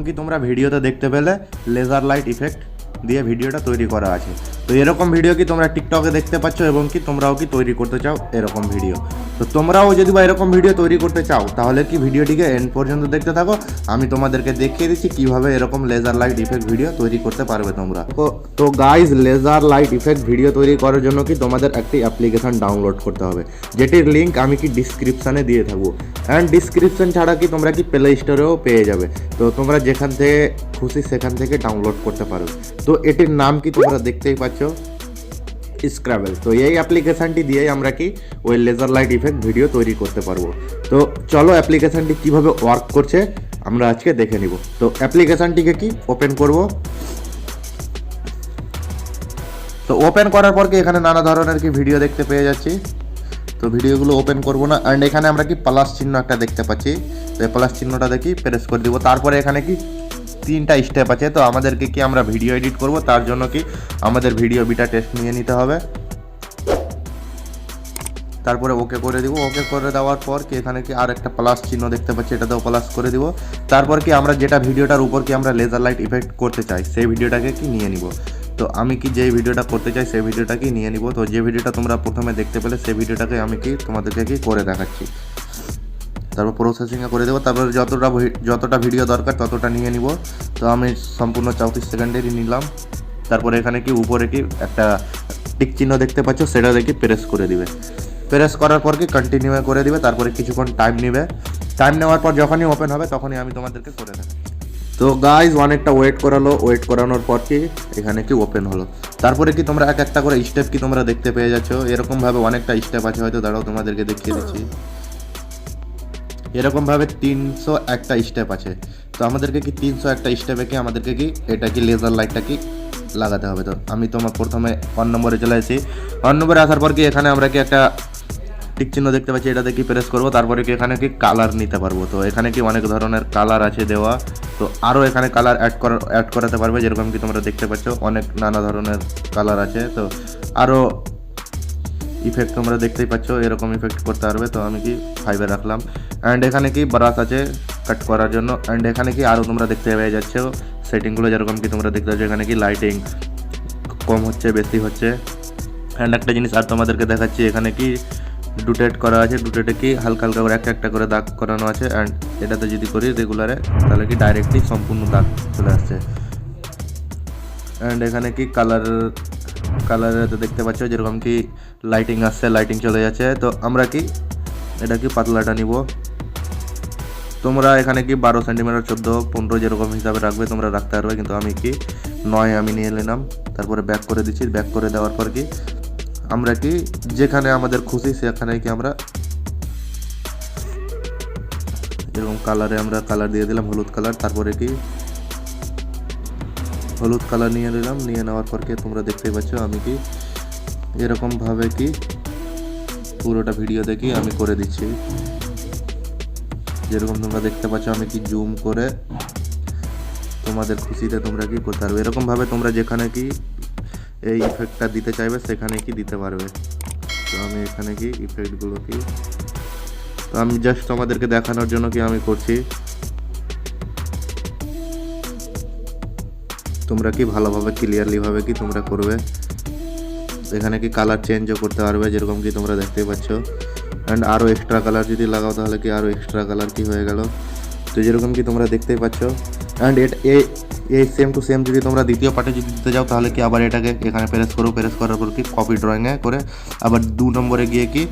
কি তোমরা ভিডিওতে দেখতে পেলে লেজার লাইট ইফেক্ট দিয়ে ভিডিওটা তৈরি করা আছে। তো এরকম ভিডিও কি তোমরা টিকটকে দেখতে পাচ্ছ এবং কি তোমরাও কি তৈরি করতে চাও এরকম ভিডিও। তো তোমরাও যদি বা এরকম ভিডিও তৈরি করতে চাও তাহলে কি ভিডিওটিকে এন্ড পর্যন্ত দেখতে থাকো, আমি তোমাদেরকে দেখিয়ে দিচ্ছি কিভাবে এরকম লেজার লাইট ইফেক্ট ভিডিও তৈরি করতে পারবে তোমরা। তো guys, laser light effect video তৈরি করার জন্য কি তোমাদের একটি অ্যাপ্লিকেশন ডাউনলোড করতে হবে, যেটির লিঙ্ক আমি কি ডিসক্রিপশানে দিয়ে থাকবো। অ্যান্ড ডিসক্রিপশন ছাড়া কি তোমরা কি প্লে স্টোরেও পেয়ে যাবে। তো তোমরা যেখান থেকে খুশি সেখান থেকে ডাউনলোড করতে পারো। তো এটির নাম কি তোমরা দেখতেই পাচ্ছ, স্ক্র্যাবল। তো এই অ্যাপ্লিকেশানটি দিয়েই আমরা কি ওই লেজার লাইট ইফেক্ট ভিডিও তৈরি করতে পারবো। তো চলো অ্যাপ্লিকেশানটি কিভাবে ওয়ার্ক করছে আমরা আজকে দেখে নিব। তো অ্যাপ্লিকেশানটিকে কি ওপেন করব। তো ওপেন করার পর কি এখানে নানা ধরনের কি ভিডিও দেখতে পেয়ে যাচ্ছি। তো ভিডিওগুলো ওপেন করব না। অ্যান্ড এখানে আমরা কি প্লাস চিহ্ন একটা দেখতে পাচ্ছি। তো এই প্লাস চিহ্নটা দেখি প্রেস করে দিব। তারপরে এখানে কি 3টা স্টেপ আছে। তো আমাদেরকে কি আমরা ভিডিও এডিট করব, তার জন্য কি আমাদের ভিডিও বিটা টেস্ট নিয়ে নিতে হবে। তারপরে ওকে করে দিব। ওকে করে দেওয়ার পর কি এখানে কি আর একটা প্লাস চিহ্ন দেখতে পাচ্ছি, এটাতেও প্লাস করে দিব। তারপর কি আমরা যেটা ভিডিওটার উপর কি আমরা লেজার লাইট ইফেক্ট করতে চাই সেই ভিডিওটাকে কি নিয়ে নিব। তো আমি কি যে ভিডিওটা করতে চাই সেই ভিডিওটাকে নিয়ে নিব। তো যে ভিডিওটা তোমরা প্রথমে দেখতে পেলে সেই ভিডিওটাকে আমি কি তোমাদেরকে কি করে দেখাচ্ছি। তারপর প্রসেসিংয়ে করে দেবো। তারপর যতটা ভিডিও দরকার ততটা নিয়ে নিব। তো আমি সম্পূর্ণ 34 সেকেন্ডেরই নিলাম। তারপরে এখানে কি উপরে কি একটা টিক চিহ্ন দেখতে পাচ্ছ, সেটা দেখি প্রেস করে দিবে। প্রেস করার পর কি কন্টিনিউ করে দিবে। তারপরে কিছুক্ষণ টাইম নেবে। টাইম নেওয়ার পর যখনই ওপেন হবে তখনই আমি তোমাদেরকে করে দেবো। তো গাইজ অনেকটা ওয়েট করালো। ওয়েট করানোর পর কি এখানে কি ওপেন হলো। তারপরে কি তোমরা এক একটা করে স্টেপ কি তোমরা দেখতে পেয়ে যাচ্ছ। এরকমভাবে অনেকটা স্টেপ আছে, হয়তো দাঁড়াও তোমাদেরকে দেখিয়ে দিচ্ছি। এরকমভাবে 301টা স্টেপ আছে। তো আমাদেরকে কি 301টা স্টেপে কি আমাদেরকে কি এটা কি লেজার লাইটটা কি লাগাতে হবে। তো আমি তোমার প্রথমে 1 নম্বরে চলে আসি। 1 নম্বরে আসার পর কি এখানে আমরা কি একটা টিক চিহ্ন দেখতে পাচ্ছি, এটাতে কি প্রেস করবো। তারপরে কি এখানে কি কালার নিতে পারবো। তো এখানে কি অনেক ধরনের কালার আছে দেওয়া। তো আরও এখানে কালার অ্যাড করাতে পারবে, যেরকম কি তোমরা দেখতে পাচ্ছ অনেক নানা ধরনের কালার আছে। তো আরও ইফেক্ট তোমরা দেখতেই পাচ্ছ, এরকম ইফেক্ট করতে পারবে। তো আমি কি 5-এ রাখলাম। অ্যান্ড এখানে কি ব্রাশ আছে কাট করার জন্য। অ্যান্ড এখানে কি আরও তোমরা দেখতে পেয়ে যাচ্ছ সেটিংগুলো, যেরকম কি তোমরা দেখতে পাচ্ছ এখানে কি লাইটিং কম হচ্ছে বেশি হচ্ছে। অ্যান্ড একটা জিনিস আর তোমাদেরকে দেখাচ্ছি, এখানে কি ডুটেট করা আছে। ডুটেটে কি হালকা হালকা করে একটা একটা করে দাগ করানো আছে। অ্যান্ড এটাতে যদি করি রেগুলারে তাহলে কি ডাইরেক্টলি সম্পূর্ণ দাগ চলে আসছে। অ্যান্ড এখানে কি কালারে দেখতে পাচ্ছ যেরকম কি লাইটিং আসছে, লাইটিং চলে যাচ্ছে। তো আমরা কি এটা কি পাতলাটা নিব। তোমরা এখানে কি 12 সেন্টিমিটার 14, 15 যেরকম হিসাবে রাখবে তোমরা রাখতে পারবে, কিন্তু আমি কি 9 আমি নিয়ে নিলাম। তারপরে ব্যাক করে দিচ্ছি। ব্যাক করে দেওয়ার পর কি আমরা কি যেখানে আমাদের খুশি সেখানে কি আমরা এরকম কালারে আমরা কালার দিয়ে দিলাম, হলুদ কালার। তারপরে কি হলুদ কালার নিয়ে নিলাম। নিয়ে নেওয়ার পর কি তোমরা দেখতেই পাচ্ছ আমি কি এরকমভাবে কি পুরোটা ভিডিও দেখি আমি করে দিচ্ছি। যেরকম তোমরা দেখতে পাচ্ছ আমি কি জুম করে তোমাদের খুশিতে তোমরা কি করতে পারবে। এরকমভাবে তোমরা যেখানে কি এই ইফেক্টটা দিতে চাইবে সেখানে কি দিতে পারবে। তো আমি এখানে কি ইফেক্টগুলো কি তো আমি জাস্ট তোমাদেরকে দেখানোর জন্য কি আমি করছি। তোমরা কি ভালোভাবে ক্লিয়ারলিভাবে কি তোমরা করবে। এখানে কি কালার চেঞ্জও করতে পারবে, যেরকম কি তোমরা দেখতেই পাচ্ছ। অ্যান্ড আরও এক্সট্রা কালার যদি লাগাও তাহলে কি আরও এক্সট্রা কালার কি হয়ে গেল। তো যেরকম কি তোমরা দেখতেই পাচ্ছ। অ্যান্ড এই সেম টু সেম যদি তোমরা দ্বিতীয় পার্টে যদি দিতে যাও তাহলে কি আবার এটাকে এখানে প্রেস করো। প্রেস করার পর কি কপি ড্রয়িংয়ে করে আবার 2 নম্বরে গিয়ে কি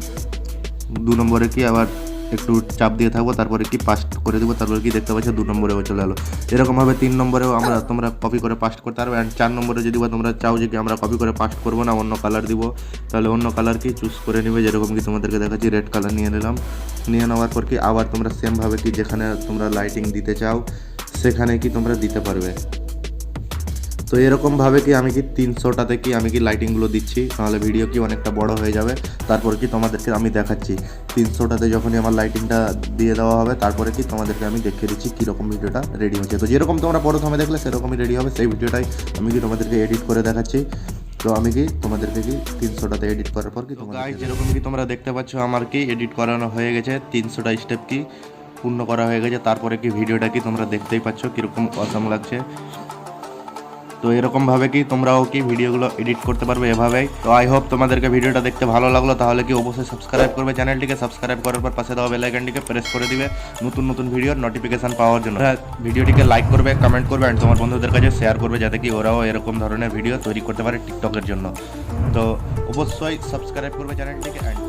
2 নম্বরে কি আবার একটু চাপ দিয়ে থাকবো। তারপরে কি পাস্ট করে দেবো। তারপরে কি দেখতে পাচ্ছ 2 নম্বরেও চলে এলো। এরকমভাবে 3 নম্বরেও তোমরা কপি করে পাস্ট করতে পারবে। অ্যান্ড 4 নম্বরে যদি বা তোমরা চাও যে কি আমরা কপি করে পাস্ট করবো না, অন্য কালার দিব, তাহলে অন্য কালার কি চুজ করে নেবে। যেরকম কি তোমাদেরকে দেখাচ্ছি রেড কালার নিয়ে নিলাম। নিয়ে নেওয়ার পর কি আবার তোমরা সেমভাবে কি যেখানে তোমরা লাইটিং দিতে চাও সেখানে কি তোমরা দিতে পারবে। তো এরকমভাবে কি আমি কি 300টাতে কি আমি কি লাইটিংগুলো দিচ্ছি, নাহলে ভিডিও কি অনেকটা বড় হয়ে যাবে। তারপর কি তোমাদেরকে আমি দেখাচ্ছি 300টাতে যখনই আমার লাইটিংটা দিয়ে দেওয়া হবে তারপরে কি তোমাদেরকে আমি দেখিয়ে দিচ্ছি কীরকম ভিডিওটা রেডি হচ্ছে। তো যেরকম তোমরা প্রথমে দেখলে সেরকমই রেডি হবে। সেই ভিডিওটাই আমি কি তোমাদেরকে এডিট করে দেখাচ্ছি। তো আমি কি তোমাদেরকে কি 300টাতে এডিট করার পর কি তোমরা যেরকম কি তোমরা দেখতে পাচ্ছ আমার কি এডিট করানো হয়ে গেছে। 300টা স্টেপ কি পূর্ণ করা হয়ে গেছে, তারপরে কি ভিডিওটা কি তোমরা দেখতেই পাচ্ছ কীরকম অসাম লাগছে। তো এরকমভাবে কি তোমরাও কি ভিডিওগুলো এডিট করতে পারবে এভাবেই। তো আই হোপ তোমাদেরকে ভিডিওটা দেখতে ভালো লাগলো, তাহলে কি অবশ্যই সাবস্ক্রাইব করবে চ্যানেলটিকে, সাবস্ক্রাইব করার পর পাশে দেওয়া বেল আইকনটিকে প্রেস করে দিবে নতুন নতুন ভিডিওর নোটিফিকেশন পাওয়ার জন্য। ভিডিওটিকে লাইক করবে, কমেন্ট করবে অ্যান্ড তোমার বন্ধুদের কাছে শেয়ার করবে, যাতে কি ওরাও এরকম ধরনের ভিডিও তৈরি করতে পারে টিকটকের জন্য। তো অবশ্যই সাবস্ক্রাইব করবে চ্যানেলটিকে অ্যান্ড